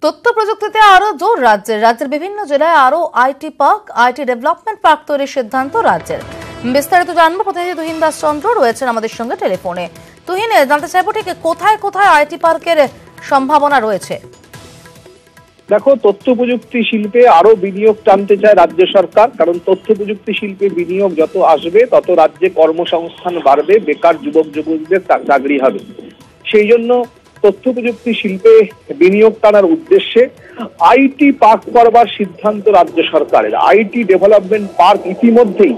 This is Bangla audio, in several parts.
তথ্য প্রযুক্তিতে আরো জোর রাজ্যের বিভিন্ন জেলায় আরো IT park, IT development park তৈরির সিদ্ধান্ত রাজ্যের। বিস্তারিত জানবো প্রতিনিধি তুহিন দাস চন্দ্র রয়েছেন আমাদের সঙ্গে টেলিফোনে। তুহিন, জানতে চাইবো ঠিক কোথায় কোথায় আইটি পার্কের সম্ভাবনা রয়েছে? দেখো, তথ্য প্রযুক্তি শিল্পে আরো বিনিয়োগ টানতে চায় রাজ্য সরকার। কারণ তথ্য প্রযুক্তি শিল্পে বিনিয়োগ যত আসবে তত রাজ্যে কর্মসংস্থান বাড়বে, বেকার যুবক যুবতীদের চাকরি হবে। সেই জন্য তথ্য প্রযুক্তি শিল্পে বিনিয়োগ টানার উদ্দেশ্যে আইটি পার্ক করবার সিদ্ধান্ত রাজ্য সরকারের। আইটি ডেভেলপমেন্ট পার্ক ইতিমধ্যেই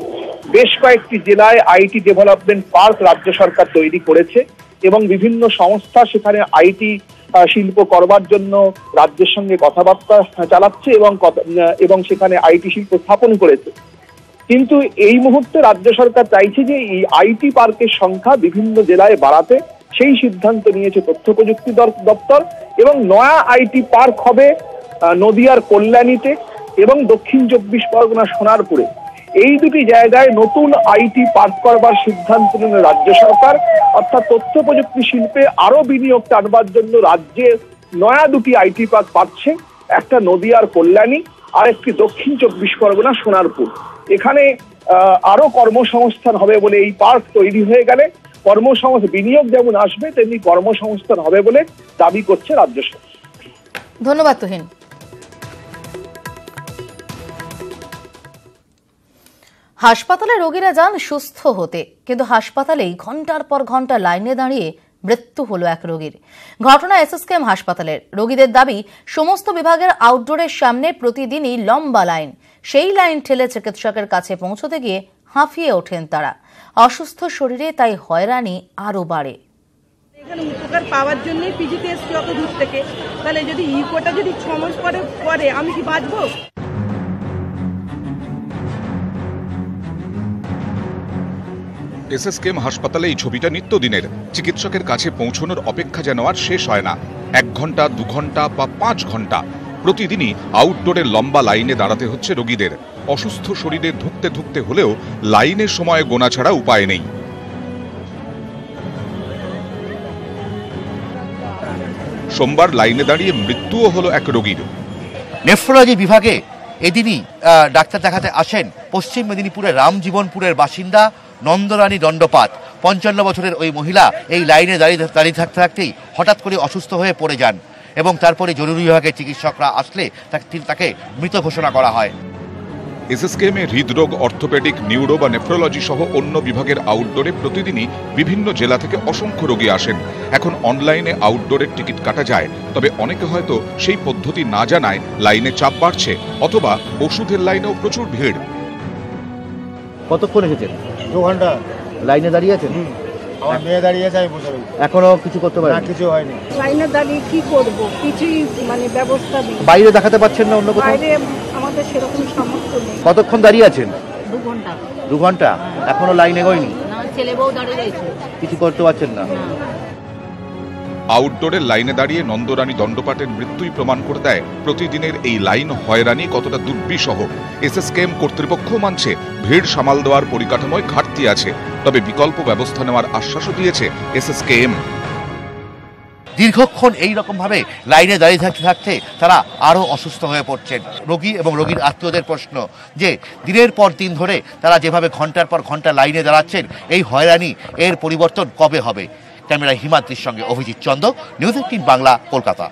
বেশ কয়েকটি জেলায় আইটি ডেভেলপমেন্ট পার্ক রাজ্য সরকার তৈরি করেছে এবং বিভিন্ন সংস্থা সেখানে আইটি শিল্প করবার জন্য রাজ্যের সঙ্গে কথাবার্তা চালাচ্ছে এবং সেখানে আইটি শিল্প স্থাপন করেছে। কিন্তু এই মুহূর্তে রাজ্য সরকার চাইছে যে এই আইটি পার্কের সংখ্যা বিভিন্ন জেলায় বাড়াতে। সেই সিদ্ধান্ত নিয়েছে তথ্য প্রযুক্তি দপ্তর এবং নয়া আইটি পার্ক হবে নদিয়ার কল্যাণীতে এবং দক্ষিণ 24 পরগনা সোনারপুরে। এই দুটি জায়গায় নতুন আইটি পার্ক করবার সিদ্ধান্ত নিল রাজ্য সরকার। অর্থাৎ তথ্য প্রযুক্তি শিল্পে আরো বিনিয়োগ টানবার জন্য রাজ্যে নয়া দুটি আইটি পার্ক পাচ্ছে, একটা নদিয়ার কল্যাণী আর একটি দক্ষিণ 24 পরগনা সোনারপুর। এখানে আরো কর্মসংস্থান হবে বলে, এই পার্ক তৈরি হয়ে গেলে কর্মসংস্থান বিনিয়োগ যেমন আসবে তেমনি কর্মসংস্থান হবে বলে দাবি করছে রাজ্য সরকার। ধন্যবাদ তুহিন। হাসপাতালে রোগীরা যান সুস্থ হতে, কিন্তু হাসপাতালেই ঘন্টার পর ঘন্টা লাইনে দাঁড়িয়ে মৃত্যু হলো এক রোগীর। ঘটনা এসএসকেএম হাসপাতালের। রোগীদের দাবি, সমস্ত বিভাগের আউটডোরের সামনে প্রতিদিনই লম্বা লাইন। সেই লাইন ঠেলে চিকিৎসকের কাছে পৌঁছতে গিয়ে হাঁফিয়ে ওঠেন তারা। অসুস্থ শরীরে তাই হয়রানি আরো বাড়ে। এখানে উপকার পাওয়ার জন্যই পিজিতে এসছি অত দূর থেকে, তাহলে যদি ইকোটা যদি 6 মাস পরে আমি কি বাঁচবো? এসএসকেএম হাসপাতালে এই ছবিটা নিত্যদিনের। চিকিৎসকের কাছে পৌঁছানোর অপেক্ষা যেন আর শেষ হয় না। 1 ঘন্টা, 2 ঘন্টা বা 5 ঘন্টা প্রতিদিনই আউটডোরের লম্বা লাইনে দাঁড়াতে হচ্ছে রোগীদের। অসুস্থ শরীরে ধুঁকতে ধুঁকতে হলেও লাইনের সময় গোনা ছাড়া উপায় নেই। সোমবার লাইনে দাঁড়িয়ে মৃত্যুও হলো এক রোগীর। নেফ্রোলজি বিভাগে এদিনই ডাক্তার দেখাতে আসেন পশ্চিম মেদিনীপুরের রামজীবনপুরের বাসিন্দা নন্দরানী দণ্ডপাত। 55 বছরের ওই মহিলা এই লাইনে দাঁড়িয়ে থাকতে থাকতেই হঠাৎ করে অসুস্থ হয়ে পড়ে যান এবং তারপরে জরুরি বিভাগের চিকিৎসকরা আসলে তাকে মৃত ঘোষণা করা হয়। এসএসকেএমে হৃদরোগ, অর্থোপেডিক, নিউরো বা নেফ্রোলজি সহ অন্য বিভাগের আউটডোরে প্রতিদিনই বিভিন্ন জেলা থেকে অসংখ্য রোগী আসেন। এখন অনলাইনে আউটডোরের টিকিট কাটা যায়, তবে অনেকে হয়তো সেই পদ্ধতি না জানায় লাইনে চাপ বাড়ছে, অথবা ওষুধের লাইনেও প্রচুর ভিড়। কতক্ষণ এসেছেন? 2 ঘন্টা লাইনে দাঁড়িয়ে আছেন? আমার মেয়ে দাঁড়িয়ে আছে, আমি বসে রয়েছি। এখনো কিছু করতে পারেন না, কিছু হয়নি। লাইনে দাঁড়িয়ে কি করব? কিছুই ব্যবস্থা নেই। বাইরে দেখাতে পাচ্ছেন না? অন্য কোথাও? বাইরে আমাদের সেরকম সামর্থ্য নেই। কতক্ষণ দাঁড়িয়ে আছেন? 2 ঘন্টা। 2 ঘন্টা? এখনো লাইন এগোয়নি? না, ছেলে বউ দাঁড়িয়ে রয়েছে। কিছু করতে পারছেন না? আউটডোরের লাইনে দাঁড়িয়ে নন্দরানী দণ্ডপাটের মৃত্যুই প্রমাণ করে দেয় প্রতিদিনের এই লাইন হয়রানি কতটা দুর্বিষহ। এসএসকেএম কর্তৃপক্ষ মানছে ভিড় সামাল দেওয়ার পরিকাঠামোয় ঘাটতি আছে, তবে বিকল্প ব্যবস্থা নেওয়ার আশ্বাসও দিয়েছে এসএসকেএম। দীর্ঘক্ষণ এইরকম ভাবে লাইনে দাঁড়িয়ে থাকতে থাকতে তারা আরো অসুস্থ হয়ে পড়ছেন। রোগী এবং রোগীর আত্মীয়দের প্রশ্ন যে দিনের পর দিন ধরে তারা যেভাবে ঘন্টার পর ঘন্টা লাইনে দাঁড়াচ্ছেন, এই হয়রানি এর পরিবর্তন কবে হবে? ক্যামেরায় হিমাদ্রির সঙ্গে অভিজিৎ চন্দ, নিউজ 18 বাংলা, কলকাতা।